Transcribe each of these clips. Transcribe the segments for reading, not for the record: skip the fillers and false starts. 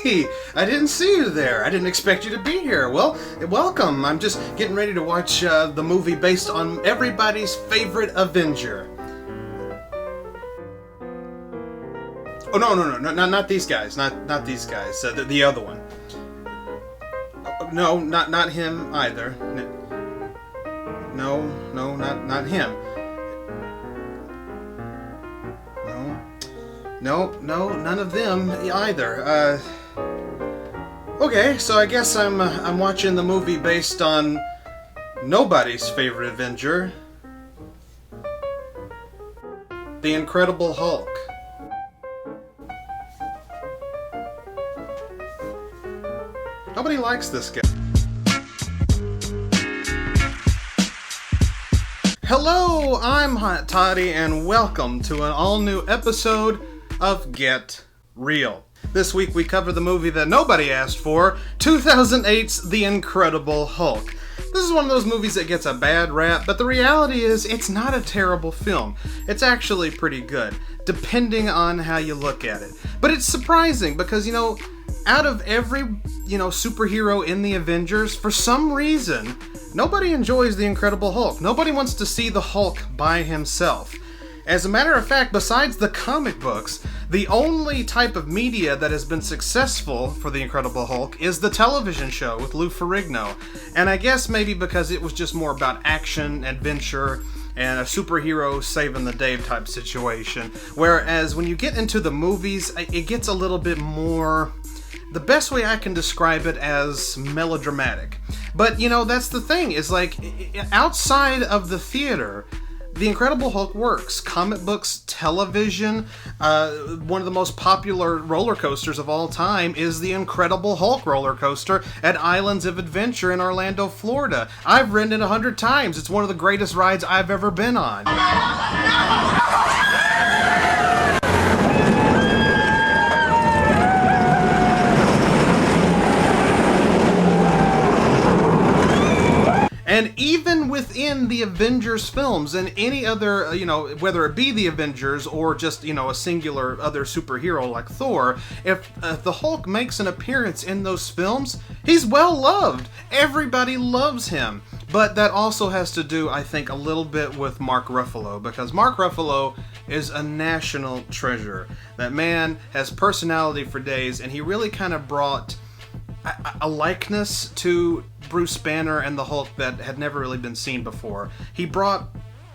Hey, I didn't see you there. I didn't expect you to be here. Well, welcome. I'm just getting ready to watch the movie based on everybody's favorite Avenger. Oh, no, not these guys. Not these guys. The other one. No, not him either. No, not him. No, none of them either. Okay, so I guess I'm watching the movie based on nobody's favorite Avenger, The Incredible Hulk. Nobody likes this guy. Hello, I'm Hot Toddy, and welcome to an all-new episode of Get Real. This week we cover the movie that nobody asked for, 2008's The Incredible Hulk. This is one of those movies that gets a bad rap, but the reality is it's not a terrible film. It's actually pretty good, depending on how you look at it. But it's surprising because, out of every, superhero in the Avengers, for some reason, nobody enjoys The Incredible Hulk. Nobody wants to see the Hulk by himself. As a matter of fact, besides the comic books, the only type of media that has been successful for The Incredible Hulk is the television show with Lou Ferrigno. And I guess maybe because it was just more about action, adventure, and a superhero saving the day type situation. Whereas when you get into the movies, it gets a little bit more... The best way I can describe it as melodramatic. But, that's the thing, is like, outside of the theater, The Incredible Hulk works. Comic books, television, one of the most popular roller coasters of all time is the Incredible Hulk roller coaster at Islands of Adventure in Orlando, Florida. I've ridden it 100 times. It's one of the greatest rides I've ever been on. And even within the Avengers films and any other, whether it be the Avengers or just, a singular other superhero like Thor, if the Hulk makes an appearance in those films, he's well loved. Everybody loves him. But that also has to do, I think, a little bit with Mark Ruffalo, because Mark Ruffalo is a national treasure. That man has personality for days, and he really kind of brought a likeness to Bruce Banner and the Hulk that had never really been seen before. He brought...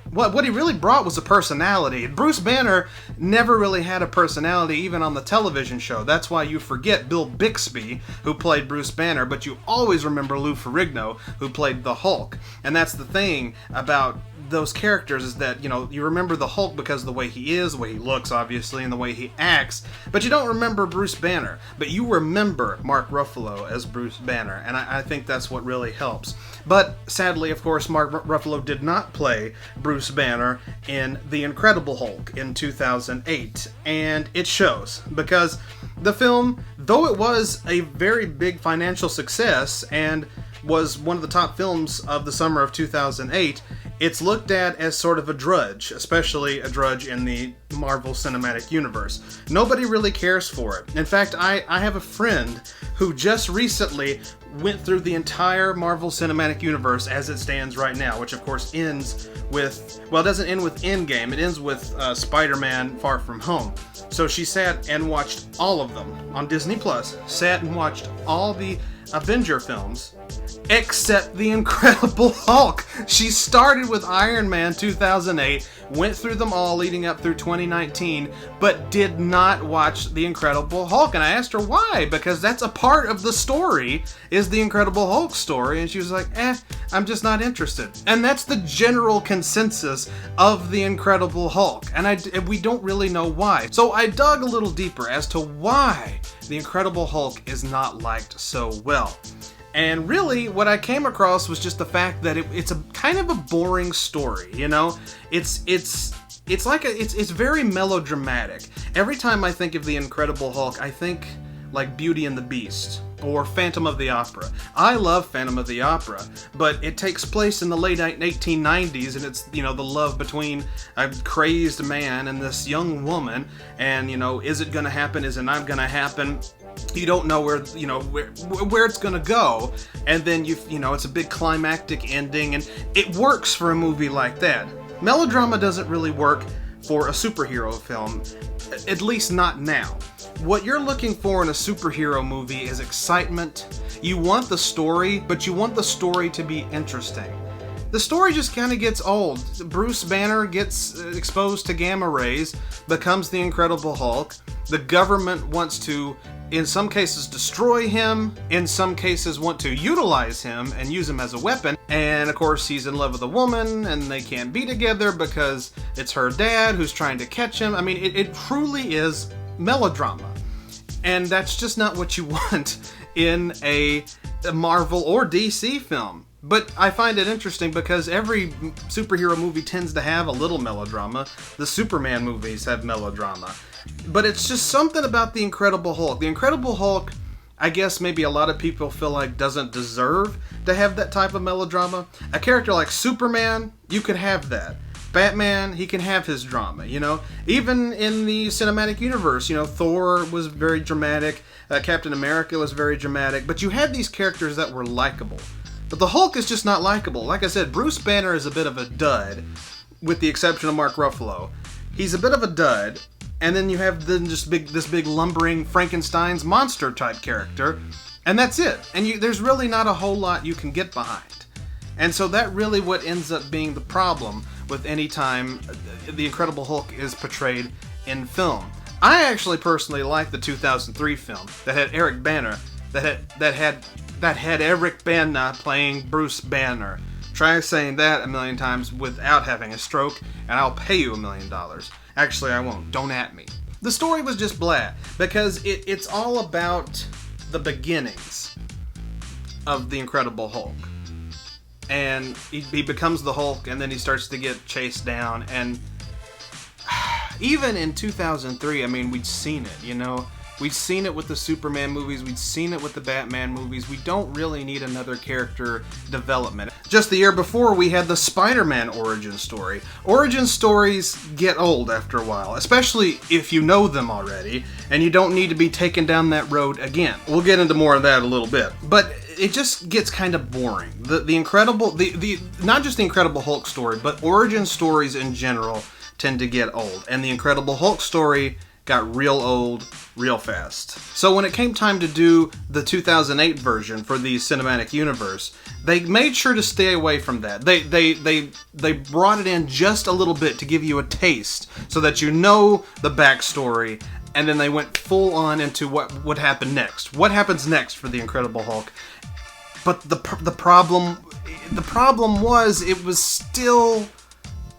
What he really brought was a personality. Bruce Banner never really had a personality, even on the television show. That's why you forget Bill Bixby, who played Bruce Banner, but you always remember Lou Ferrigno, who played the Hulk. And that's the thing about those characters, is that, you remember the Hulk because of the way he is, the way he looks, obviously, and the way he acts, but you don't remember Bruce Banner. But you remember Mark Ruffalo as Bruce Banner, and I think that's what really helps. But sadly, of course, Mark Ruffalo did not play Bruce Banner in The Incredible Hulk in 2008, and it shows, because the film, though it was a very big financial success and was one of the top films of the summer of 2008, it's looked at as sort of a drudge, especially a drudge in the Marvel Cinematic Universe. Nobody really cares for it. In fact, I have a friend who just recently went through the entire Marvel Cinematic Universe as it stands right now, which of course ends with, well, it doesn't end with Endgame, it ends with Spider-Man Far From Home. So she sat and watched all of them on Disney Plus, sat and watched all the Avenger films, except The Incredible Hulk. She started with Iron Man 2008, went through them all leading up through 2019, but did not watch The Incredible Hulk. And I asked her why, because that's a part of the story, is The Incredible Hulk story. And she was like, I'm just not interested. And that's the general consensus of The Incredible Hulk. And we don't really know why. So I dug a little deeper as to why The Incredible Hulk is not liked so well. And really, what I came across was just the fact that it's a kind of a boring story, It's very melodramatic. Every time I think of The Incredible Hulk, I think like Beauty and the Beast. or Phantom of the Opera. I love Phantom of the Opera, but it takes place in the late 1890s, and it's, the love between a crazed man and this young woman, and, is it gonna happen, is it not gonna happen? You don't know where it's gonna go, and then it's a big climactic ending, and it works for a movie like that. Melodrama doesn't really work for a superhero film, at least not now. What you're looking for in a superhero movie is excitement. You want the story, but you want the story to be interesting. The story just kind of gets old. Bruce Banner gets exposed to gamma rays, becomes the Incredible Hulk. The government wants to, in some cases, destroy him, in some cases want to utilize him and use him as a weapon. And of course, he's in love with a woman, and they can't be together because it's her dad who's trying to catch him. I mean, it truly is melodrama. And that's just not what you want in a Marvel or DC film. But I find it interesting because every superhero movie tends to have a little melodrama. The Superman movies have melodrama. But it's just something about the Incredible Hulk. The Incredible Hulk, I guess maybe a lot of people feel like doesn't deserve to have that type of melodrama. A character like Superman, you could have that. Batman, he can have his drama, Even in the cinematic universe, Thor was very dramatic, Captain America was very dramatic, but you had these characters that were likable. But the Hulk is just not likable. Like I said, Bruce Banner is a bit of a dud, with the exception of Mark Ruffalo. He's a bit of a dud, and then you have this big lumbering Frankenstein's monster type character, and that's it. And there's really not a whole lot you can get behind. And so that really what ends up being the problem with any time the Incredible Hulk is portrayed in film. I actually personally like the 2003 film that had Eric Bana, that had Eric Bana playing Bruce Banner. Try saying that a million times without having a stroke, and I'll pay you $1 million. Actually, I won't. Don't at me. The story was just blah, because it's all about the beginnings of the Incredible Hulk. And he becomes the Hulk, and then he starts to get chased down. And even in 2003, I mean, we'd seen it, We'd seen it with the Superman movies, we'd seen it with the Batman movies. We don't really need another character development. Just the year before, we had the Spider-Man origin story. Origin stories get old after a while, especially if you know them already, and you don't need to be taken down that road again. We'll get into more of that a little bit. But it just gets kind of boring. The Incredible, not just the Incredible Hulk story, but origin stories in general tend to get old. And the Incredible Hulk story got real old real fast. So when it came time to do the 2008 version for the cinematic universe, they made sure to stay away from that. They brought it in just a little bit to give you a taste so that you know the backstory, and then they went full on into what would happen next. What happens next for the Incredible Hulk? But the problem was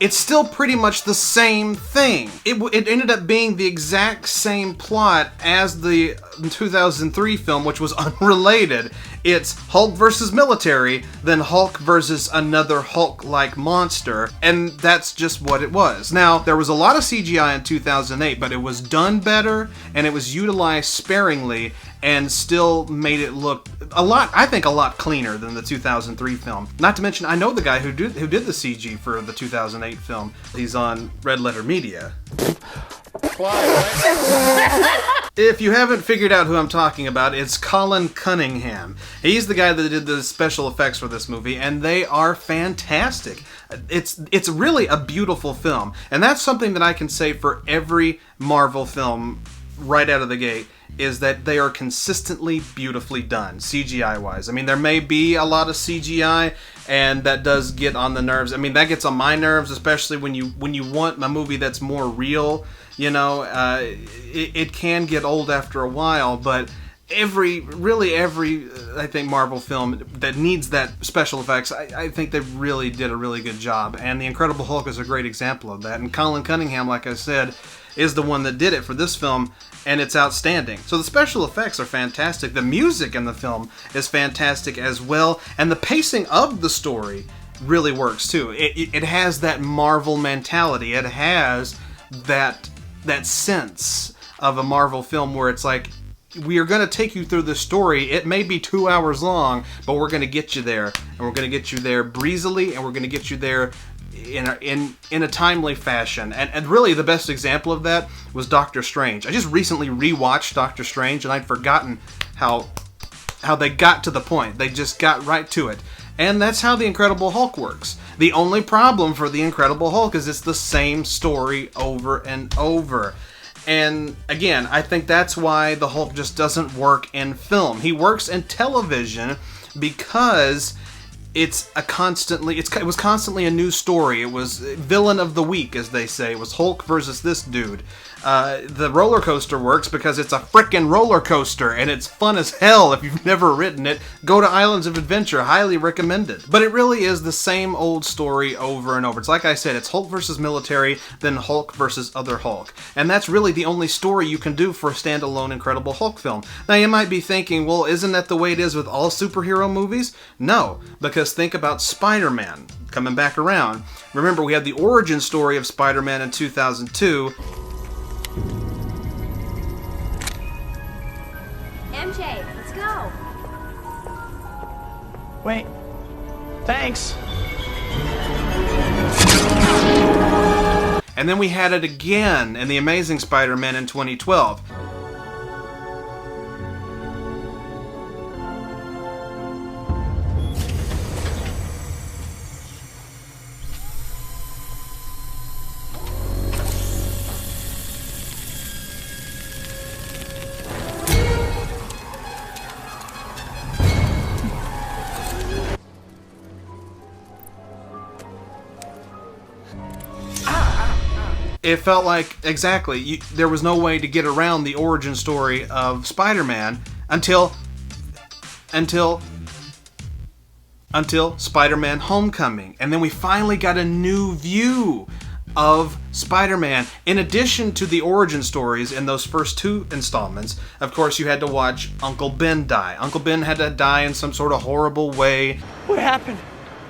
it's still pretty much the same thing. It ended up being the exact same plot as the 2003 film, which was unrelated. It's Hulk versus military, then Hulk versus another Hulk-like monster, and that's just what it was. Now, there was a lot of CGI in 2008, but it was done better, and it was utilized sparingly, and still made it look a lot cleaner than the 2003 film. Not to mention, I know the guy who did the CG for the 2008 film. He's on Red Letter Media. If you haven't figured out who I'm talking about, it's Colin Cunningham. He's the guy that did the special effects for this movie, and they are fantastic. It's really a beautiful film, and that's something that I can say for every Marvel film right out of the gate, is that they are consistently beautifully done, CGI-wise. I mean, there may be a lot of CGI, and that does get on the nerves. I mean, that gets on my nerves, especially when you want a movie that's more real. It can get old after a while, but every I think Marvel film that needs that special effects, I think they really did a really good job, and The Incredible Hulk is a great example of that. And Colin Cunningham, like I said, is the one that did it for this film, and it's outstanding. So the special effects are fantastic. The music in the film is fantastic as well, and the pacing of the story really works too. It has that Marvel mentality. It has that sense of a Marvel film where it's like, we are going to take you through this story. It may be 2 hours long, but we're going to get you there, and we're going to get you there breezily, and we're going to get you there in a timely fashion. And really the best example of that was Doctor Strange. I just recently rewatched Doctor Strange, and I'd forgotten how they got to the point. They just got right to it. And that's how the Incredible Hulk works. The only problem for the Incredible Hulk is it's the same story over and over. And again, I think that's why the Hulk just doesn't work in film. He works in television because it was constantly a new story. It was villain of the week, as they say. It was Hulk versus this dude. The roller coaster works because it's a frickin' roller coaster, and it's fun as hell. If you've never ridden it, go to Islands of Adventure. Highly recommended. But it really is the same old story over and over. It's like I said, it's Hulk versus military, then Hulk versus other Hulk. And that's really the only story you can do for a standalone Incredible Hulk film. Now, you might be thinking, well, isn't that the way it is with all superhero movies? No, because think about Spider-Man. Coming back around. Remember, we had the origin story of Spider-Man in 2002. MJ, let's go. Wait. Thanks. And then we had it again in The Amazing Spider-Man in 2012. It felt like, exactly, there was no way to get around the origin story of Spider-Man until Spider-Man Homecoming. And then we finally got a new view of Spider-Man. In addition to the origin stories in those first two installments, of course, you had to watch Uncle Ben die. Uncle Ben had to die in some sort of horrible way. What happened?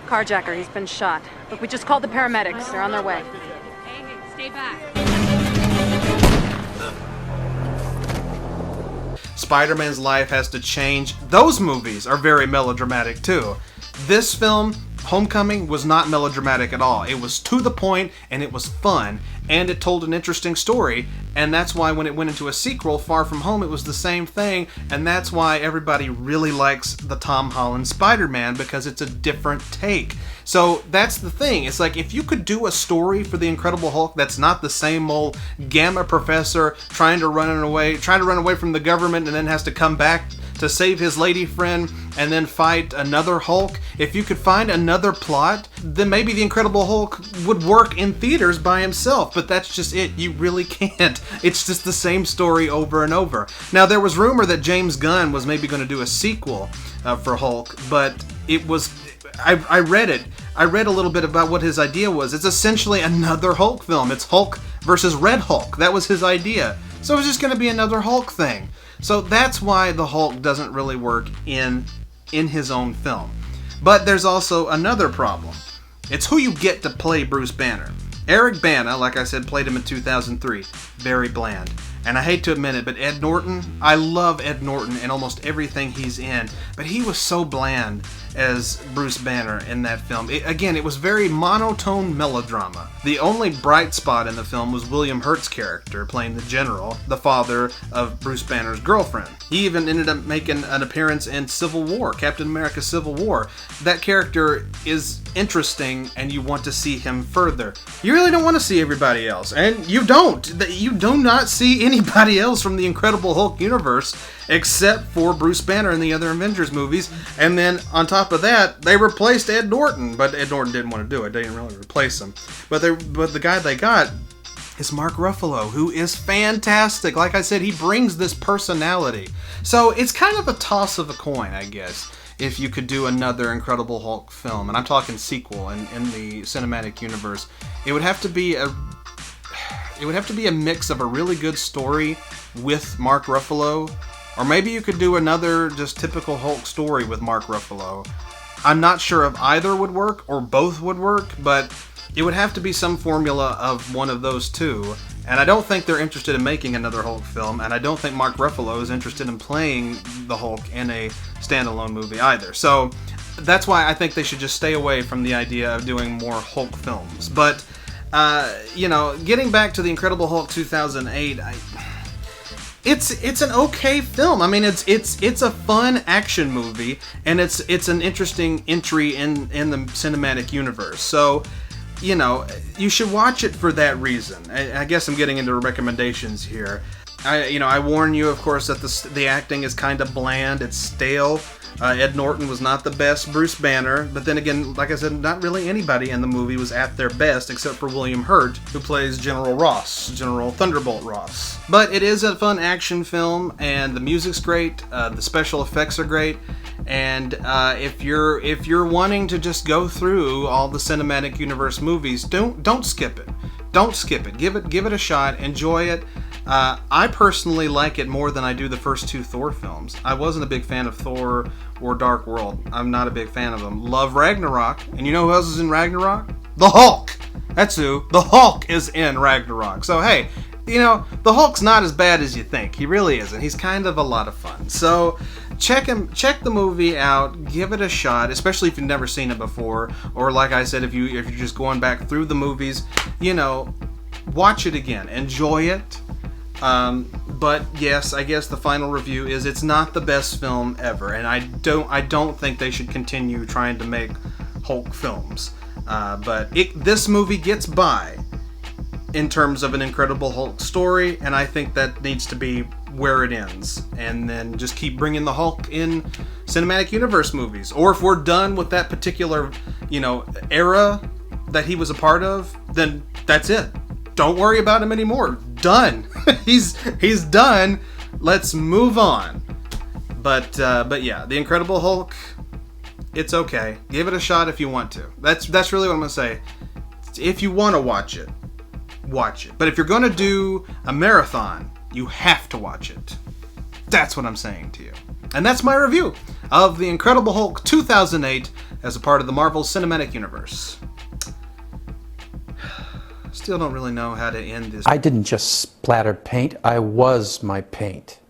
Carjacker, he's been shot. Look, we just called the paramedics. They're on their way. Hey, stay back. Spider-Man's life has to change. Those movies are very melodramatic too. This film, Homecoming, was not melodramatic at all. It was to the point, and it was fun, and it told an interesting story, and that's why when it went into a sequel, Far From Home, it was the same thing, and that's why everybody really likes the Tom Holland Spider-Man, because it's a different take. So that's the thing. It's like, if you could do a story for the Incredible Hulk that's not the same old Gamma Professor trying to run away from the government and then has to come back to save his lady friend and then fight another Hulk, if you could find another plot, then maybe the Incredible Hulk would work in theaters by himself, but that's just it. You really can't. It's just the same story over and over. Now, there was rumor that James Gunn was maybe going to do a sequel for Hulk, but it was... I read it. I read a little bit about what his idea was. It's essentially another Hulk film. It's Hulk versus Red Hulk. That was his idea. So it's just going to be another Hulk thing. So that's why the Hulk doesn't really work in his own film. But there's also another problem. It's who you get to play Bruce Banner. Eric Bana, like I said, played him in 2003. Very bland. And I hate to admit it, but Ed Norton, I love Ed Norton in almost everything he's in, but he was so bland as Bruce Banner in that film. It was very monotone melodrama. The only bright spot in the film was William Hurt's character, playing the General, the father of Bruce Banner's girlfriend. He even ended up making an appearance in Civil War, Captain America Civil War. That character is interesting, and you want to see him further. You really don't want to see everybody else, and you don't. You do not see anybody else from the Incredible Hulk universe except for Bruce Banner in the other Avengers movies. And then on top of that, they replaced Ed Norton, but Ed Norton didn't want to do it. They didn't really replace him. But the guy they got is Mark Ruffalo, who is fantastic. Like I said, he brings this personality. So it's kind of a toss of a coin, I guess, if you could do another Incredible Hulk film, and I'm talking sequel in the cinematic universe. It would have to be a mix of a really good story with Mark Ruffalo, or maybe you could do another just typical Hulk story with Mark Ruffalo. I'm not sure if either would work or both would work, but It would have to be some formula of one of those two, and I don't think they're interested in making another Hulk film, and I don't think Mark Ruffalo is interested in playing the Hulk in a standalone movie either. So that's why I think they should just stay away from the idea of doing more Hulk films. But, you know, getting back to The Incredible Hulk 2008, it's an okay film. I mean, it's a fun action movie, and it's an interesting entry in the cinematic universe. So, you know, you should watch it for that reason. I guess I'm getting into recommendations here. I warn you, of course, that the acting is kind of bland. It's stale. Ed Norton was not the best Bruce Banner, but then again, like I said, not really anybody in the movie was at their best except for William Hurt, who plays General Ross, General Thunderbolt Ross. But it is a fun action film, and the music's great, the special effects are great, and if you're wanting to just go through all the cinematic universe movies, don't skip it. Don't skip it. Give it a shot. Enjoy it. I personally like it more than I do the first two Thor films. I wasn't a big fan of Thor or Dark World. I'm not a big fan of them. Love Ragnarok. And you know who else is in Ragnarok? The Hulk! That's who. The Hulk is in Ragnarok. So hey, you know, the Hulk's not as bad as you think. He really isn't. He's kind of a lot of fun. So check the movie out, give it a shot, especially if you've never seen it before, or like I said, if you're just going back through the movies, you know, watch it again, enjoy it. But yes, I guess the final review is it's not the best film ever, and I don't think they should continue trying to make Hulk films. But this movie gets by in terms of an Incredible Hulk story, and I think that needs to be where it ends, and then just keep bringing the Hulk in cinematic universe movies. Or if we're done with that particular, you know, era that he was a part of, then that's it. Don't worry about him anymore. Done. he's done. Let's move on. But yeah, The Incredible Hulk, it's okay. Give it a shot if you want to. That's really what I'm gonna say. If you want to watch it, watch it. But if you're gonna do a marathon, you have to watch it. That's what I'm saying to you. And that's my review of The Incredible Hulk 2008 as a part of the Marvel Cinematic Universe. Still don't really know how to end this. I didn't just splatter paint, I was my paint.